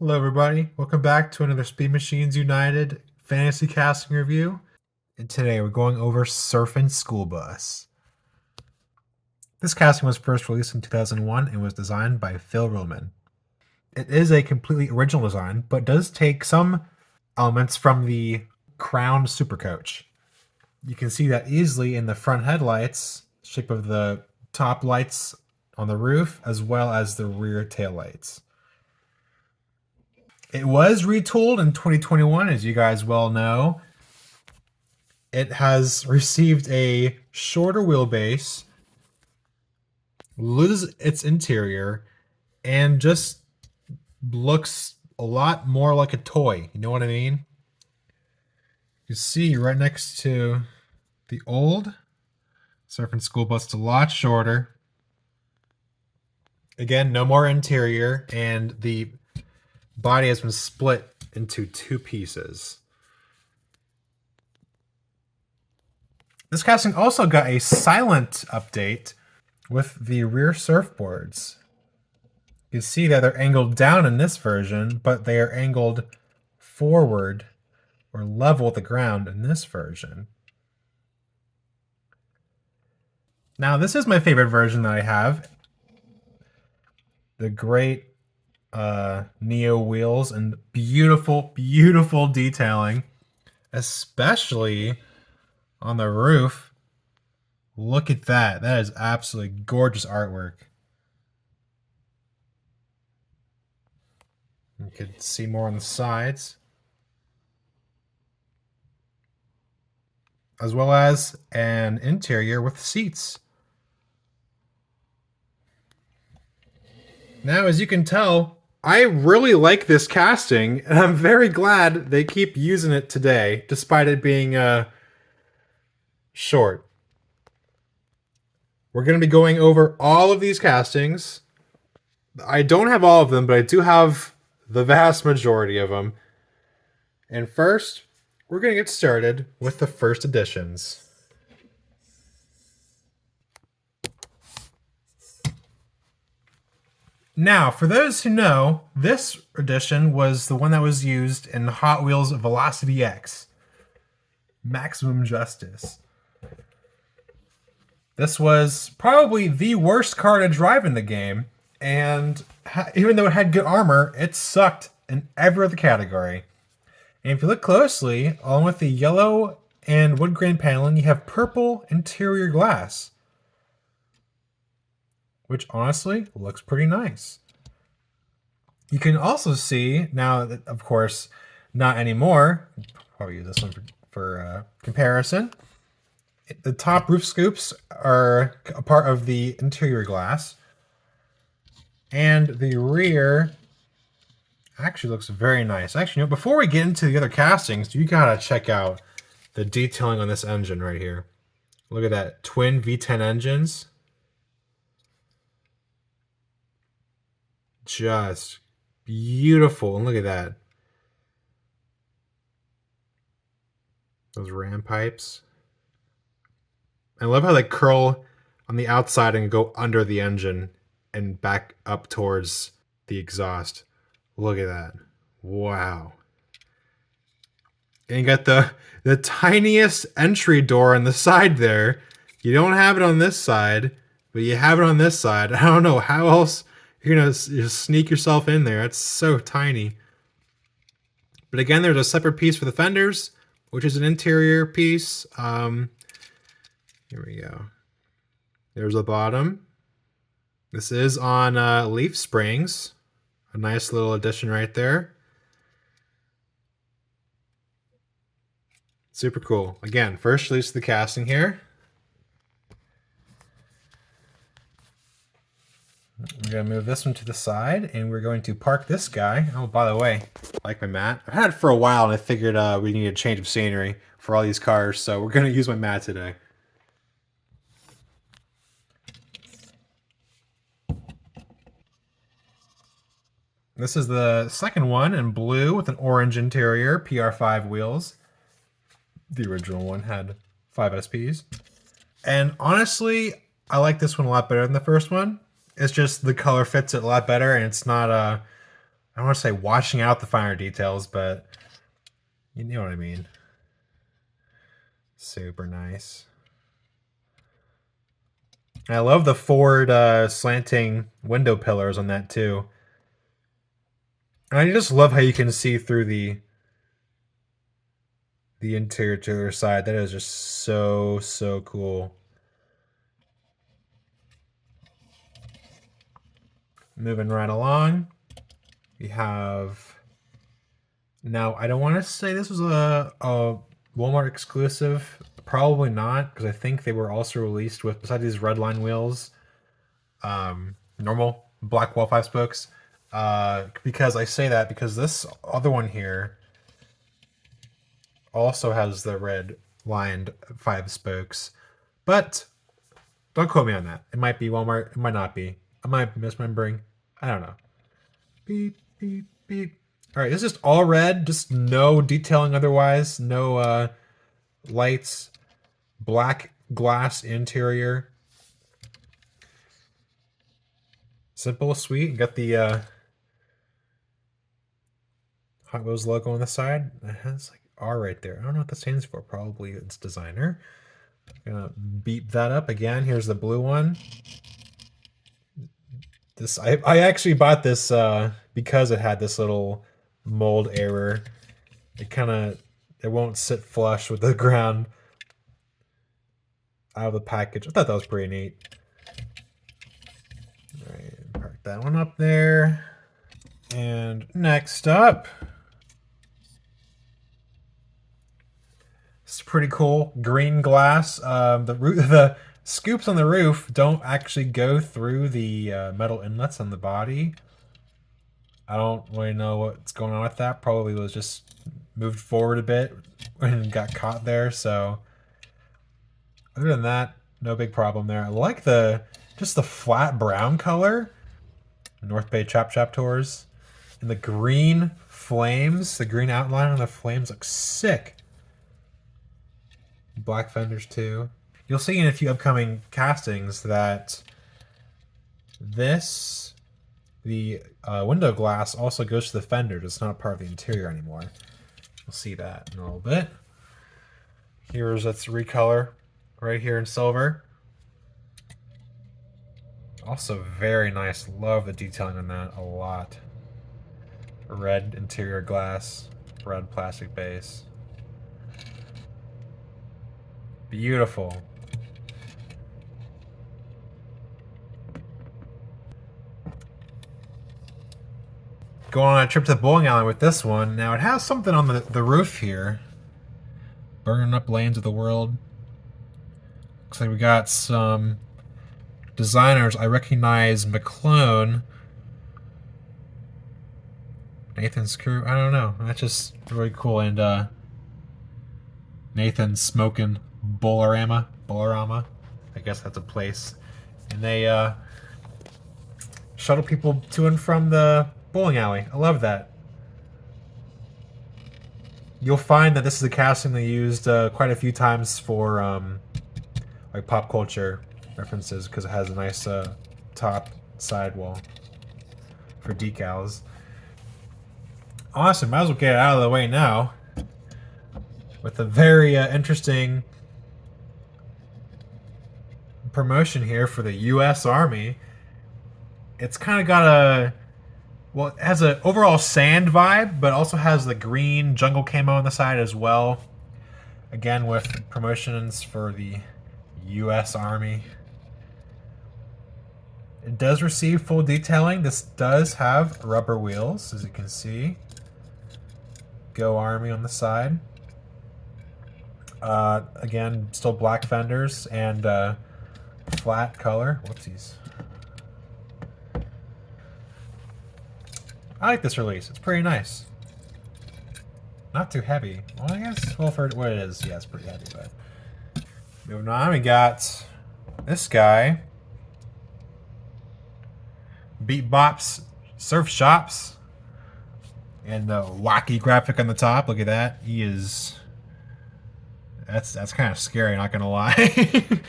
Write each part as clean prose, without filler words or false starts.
Hello, everybody. Welcome back to another Speed Machines United fantasy casting review. And today we're going over Surfin' School Bus. This casting was first released in 2001 and was designed by Phil Ruhlman. It is a completely original design, but does take some elements from the Crown Supercoach. You can see that easily in the front headlights, shape of the top lights on the roof, as well as the rear taillights. It was retooled in 2021, as you guys well know. It has received a shorter wheelbase, loses its interior, and just looks a lot more like a toy. You know what I mean? You see right next to the old Surfing School Bus, it's a lot shorter. Again, no more interior, and the body has been split into two pieces. This casting also got a silent update with the rear surfboards. You see that they're angled down in this version, but they are angled forward or level with the ground in this version. Now, this is my favorite version that I have. The great Neo wheels and beautiful, beautiful detailing, especially on the roof. Look at that. That is absolutely gorgeous artwork. You could see more on the sides, as well as an interior with seats. Now, as you can tell, I really like this casting, and I'm very glad they keep using it today, despite it being short. We're going to be going over all of these castings. I don't have all of them, but I do have the vast majority of them. And first, we're going to get started with the first editions. Now, for those who know, this edition was the one that was used in Hot Wheels Velocity X. Maximum Justice. This was probably the worst car to drive in the game, and even though it had good armor, it sucked in every other category. And if you look closely, along with the yellow and wood grain paneling, you have purple interior glass, which honestly looks pretty nice. You can also see, now that, of course, not anymore, probably use this one for comparison, the top roof scoops are a part of the interior glass, and the rear actually looks very nice. Actually, you know, before we get into the other castings, you gotta check out the detailing on this engine right here. Look at that, twin V10 engines. Just beautiful, and look at that. Those ram pipes. I love how they curl on the outside and go under the engine and back up towards the exhaust. Look at that. Wow. And you got the tiniest entry door on the side there. You don't have it on this side, but you have it on this side. I don't know how else you're going to just sneak yourself in there. It's so tiny. But again, there's a separate piece for the fenders, which is an interior piece. Here we go. There's the bottom. This is on leaf springs. A nice little addition right there. Super cool. Again, first release of the casting here. We're going to move this one to the side, and we're going to park this guy. Oh, by the way, I like my mat. I've had it for a while, and I figured we need a change of scenery for all these cars, so we're going to use my mat today. This is the second one in blue with an orange interior, PR5 wheels. The original one had 5 SPs. And honestly, I like this one a lot better than the first one. It's just the color fits it a lot better, and it's not I don't want to say washing out the finer details, but you know what I mean. Super nice. I love the forward slanting window pillars on that too. And I just love how you can see through the interior to the other side. That is just so cool. Moving right along, we have. Now, I don't want to say this was a Walmart exclusive. Probably not, because I think they were also released with, besides these red line wheels, normal black wall 5 spokes. Because I say that because this other one here also has the red lined 5 spokes. But don't quote me on that. It might be Walmart. It might not be. I might be misremembering. I don't know. Beep, beep, beep. All right, it's just all red. Just no detailing otherwise. No lights. Black glass interior. Simple, sweet. Got the Hot Wheels logo on the side. It has like R right there. I don't know what that stands for. Probably it's designer. I'm gonna beep that up again. Here's the blue one. This I actually bought this because it had this little mold error. It won't sit flush with the ground out of the package. I thought that was pretty neat. All right, park that one up there. And next up, it's pretty cool. Green glass. The scoops on the roof don't actually go through the metal inlets on the body. I don't really know what's going on with that. Probably was just moved forward a bit and got caught there. So other than that, no big problem there. I like just the flat brown color. North Bay Chop Chop Tours. And the green flames, the green outline on the flames looks sick. Black fenders too. You'll see in a few upcoming castings that the window glass also goes to the fenders. It's not part of the interior anymore. You'll see that in a little bit. Here's its recolor right here in silver. Also very nice. Love the detailing on that a lot. Red interior glass, red plastic base. Beautiful. Going on a trip to the bowling alley with this one. Now it has something on the roof here. Burning up lanes of the world. Looks like we got some designers. I recognize McClone. Nathan's crew. I don't know. That's just really cool. And Nathan's smoking Bolorama. I guess that's a place. And they shuttle people to and from the bowling alley. I love that. You'll find that this is a casting they used quite a few times for like pop culture references because it has a nice top sidewall for decals. Awesome. Might as well get it out of the way now with a very interesting promotion here for the U.S. Army. It's kind of got it has an overall sand vibe, but also has the green jungle camo on the side as well. Again, with promotions for the U.S. Army. It does receive full detailing. This does have rubber wheels, as you can see. Go Army on the side. Again, still black fenders and flat color. Whoopsies. I like this release. It's pretty nice. Not too heavy. Well, I guess, well, for what it is, yeah, it's pretty heavy, but. Moving on, we got this guy. Beat Bops Surf Shops. And the wacky graphic on the top. Look at that. He is. That's kind of scary, not gonna lie.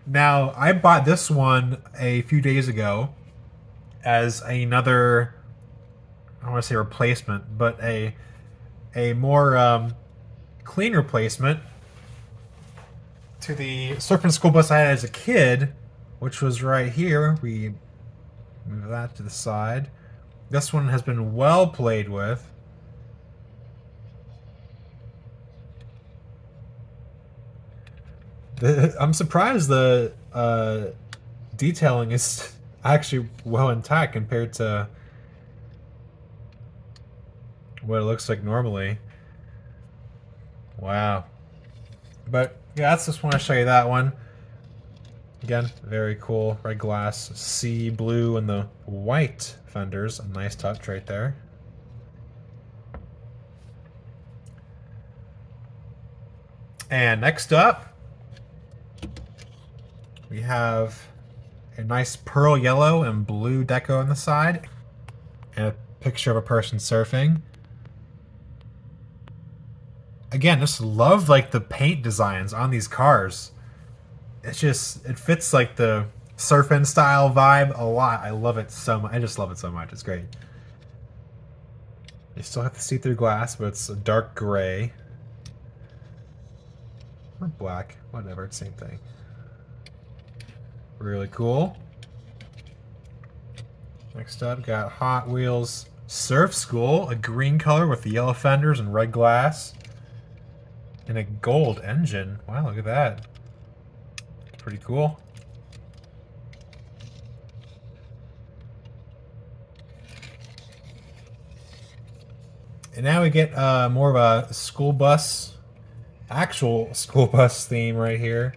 Now, I bought this one a few days ago as another I want to say replacement, but a more clean replacement to the Surfin school bus I had as a kid, which was right here. We move that to the side. This one has been well played with. I'm surprised the detailing is actually well intact compared to what it looks like normally. Wow. But yeah, I just want to show you that one. Again, very cool. Red glass, sea blue, and the white fenders. A nice touch right there. And next up, we have a nice pearl yellow and blue deco on the side, and a picture of a person surfing. Again, just love like the paint designs on these cars. It's just it fits like the surfing style vibe a lot. I love it so much. I just love it so much. It's great. You still have the see-through glass, but it's a dark gray. Or black. Whatever, it's same thing. Really cool. Next up, got Hot Wheels Surf School, a green color with the yellow fenders and red glass. And a gold engine. Wow, look at that. Pretty cool. And now we get more of a school bus, actual school bus theme right here.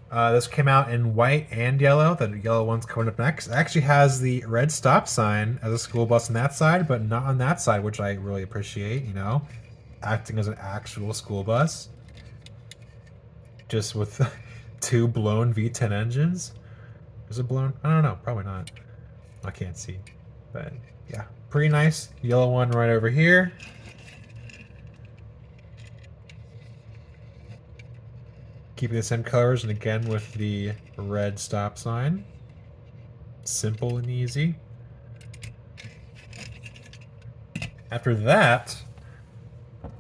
This came out in white and yellow. The yellow one's coming up next. It actually has the red stop sign as a school bus on that side, but not on that side, which I really appreciate, you know, acting as an actual school bus. Just with two blown V10 engines. Is it blown? I don't know. Probably not. I can't see. But yeah, pretty nice. Yellow one right over here. Keeping the same colors, and again with the red stop sign. Simple and easy. After that,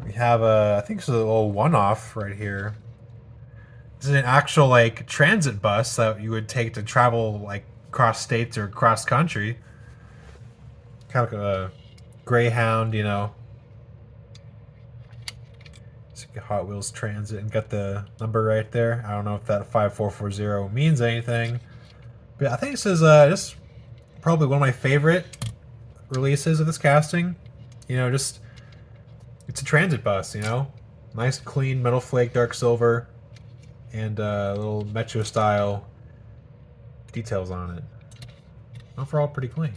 we have a, I think it's a little one-off right here. This is an actual like transit bus that you would take to travel like cross states or cross country. Kind of like a Greyhound, you know. It's like a Hot Wheels Transit, and got the number right there. I don't know if that 5440 means anything, but I think this is just probably one of my favorite releases of this casting. You know, just it's a transit bus. You know, nice clean metal flake dark silver, and little metro style details on it. Overall, pretty clean.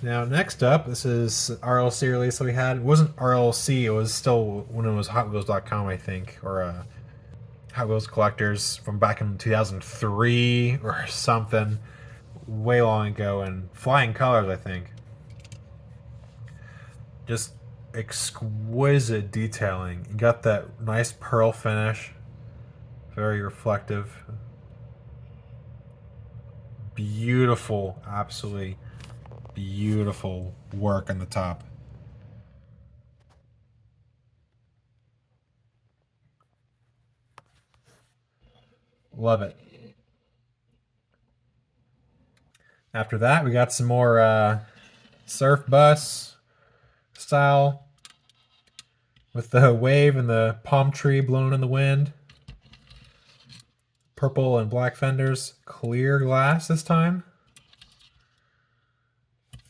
Now, next up, this is RLC release that we had. It wasn't RLC, it was still when it was HotWheels.com, I think, or Hot Wheels Collectors from back in 2003 or something, way long ago, and flying colors, I think. Just exquisite detailing. You got that nice pearl finish, very reflective. Beautiful, absolutely beautiful work on the top. Love it. After that, we got some more surf bus style with the wave and the palm tree blowing in the wind. Purple and black fenders, clear glass this time.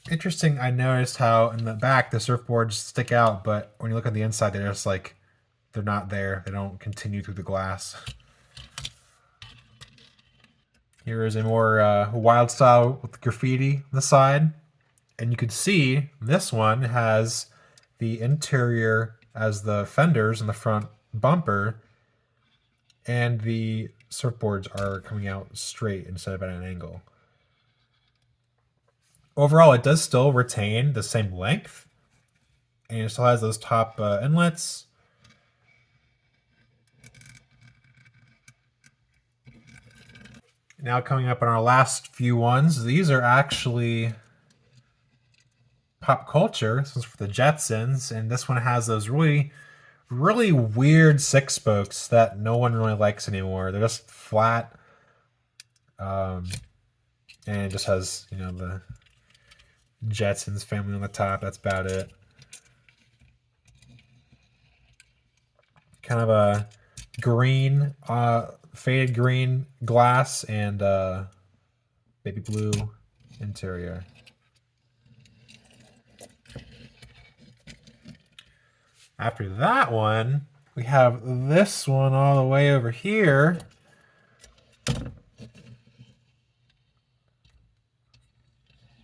Interesting, I noticed how in the back the surfboards stick out, but when you look on the inside, they're just like, they're not there. They don't continue through the glass. Here is a more wild style with graffiti on the side. And you can see this one has the interior as the fenders in the front bumper, and the surfboards are coming out straight instead of at an angle. Overall, it does still retain the same length, and it still has those top inlets. Now coming up on our last few ones, these are actually pop culture. This one's for the Jetsons, and this one has those really, really weird six spokes that no one really likes anymore. They're just flat, and it just has the Jetsons family on the top. That's about it. Kind of a green, faded green glass and baby blue interior. After that one, we have this one all the way over here.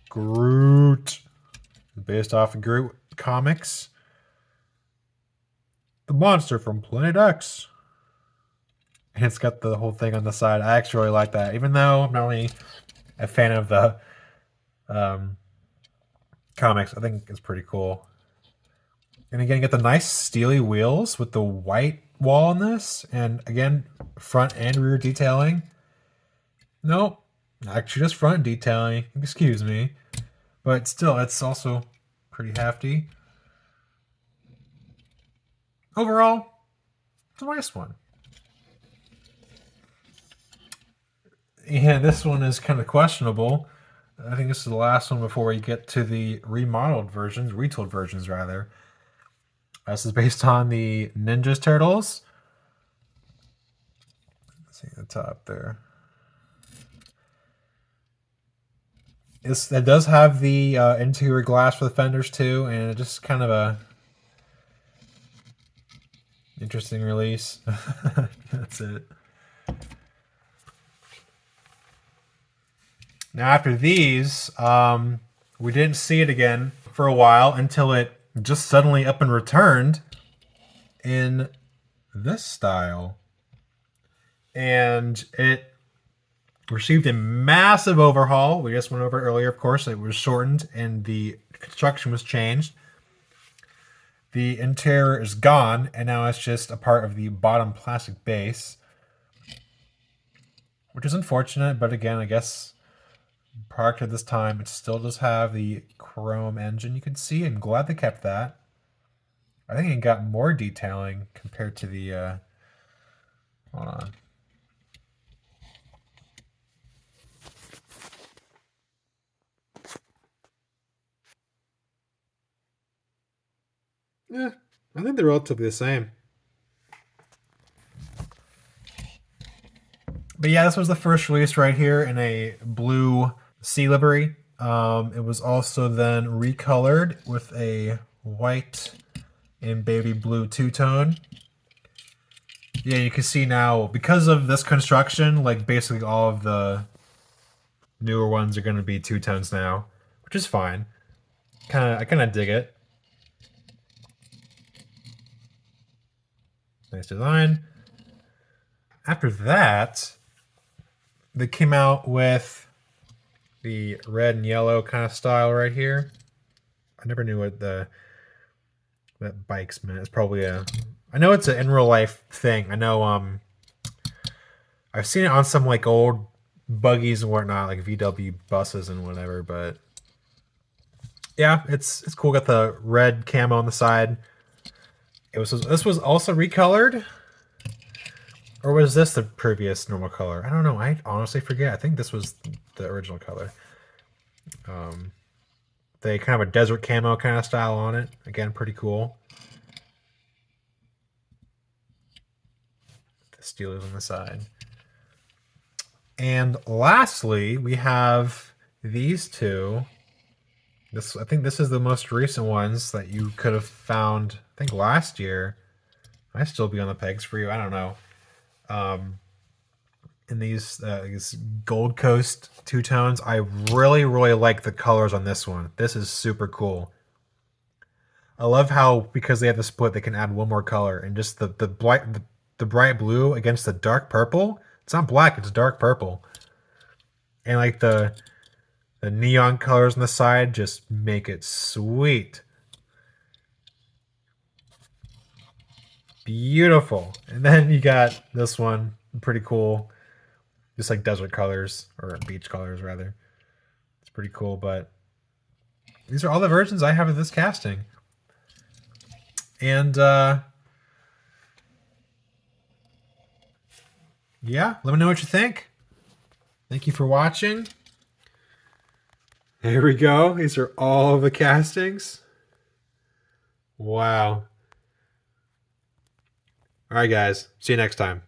Groot. Based off of Groot comics. The monster from Planet X. And it's got the whole thing on the side. I actually really like that. Even though I'm not really a fan of the comics, I think it's pretty cool. And again, you get the nice steely wheels with the white wall on this. And again, front and rear detailing. Nope. Actually, just front detailing. Excuse me. But still, it's also pretty hefty. Overall, it's a nice one. And this one is kind of questionable. I think this is the last one before we get to the remodeled versions, retooled versions rather. This is based on the Ninja Turtles. Let's see the top there. It does have the interior glass for the fenders too, and it just kind of a interesting release. That's it. Now after these, we didn't see it again for a while until it just suddenly up and returned in this style. And it received a massive overhaul. We just went over it earlier, of course. It was shortened and the construction was changed. The interior is gone, and now it's just a part of the bottom plastic base, which is unfortunate, but again, I guess product at this time, it still does have the chrome engine you can see. I'm glad they kept that. I think it got more detailing compared to the hold on. Yeah, I think they're relatively the same. But yeah, this was the first release right here in a blue sea livery. It was also then recolored with a white and baby blue two-tone. Yeah, you can see now, because of this construction, like basically all of the newer ones are going to be two-tones now, which is fine. I kind of dig it. Nice design. After that, they came out with the red and yellow kind of style right here. I never knew what that bikes meant. It's probably I know it's an in real life thing. I know I've seen it on some like old buggies and whatnot, like VW buses and whatever, but yeah, it's cool. Got the red camo on the side. This was also recolored, or was this the previous normal color? I don't know. I honestly forget. I think this was the original color. They kind of a desert camo kind of style on it. Again, pretty cool. The Steelers on the side. And lastly, we have these two. I think this is the most recent ones that you could have found. I think last year. Might still be on the pegs for you. I don't know. In these Gold Coast two-tones, I really, really like the colors on this one. This is super cool. I love how, because they have the split, they can add one more color, and just the bright blue against the dark purple. It's not black; it's dark purple, and like the neon colors on the side just make it sweet. Beautiful. And then you got this one, pretty cool. just like desert colors, or beach colors rather. It's pretty cool, but these are all the versions I have of this casting. And yeah, let me know what you think. Thank you for watching. Here we go. These are all of the castings. Wow. All right, guys. See you next time.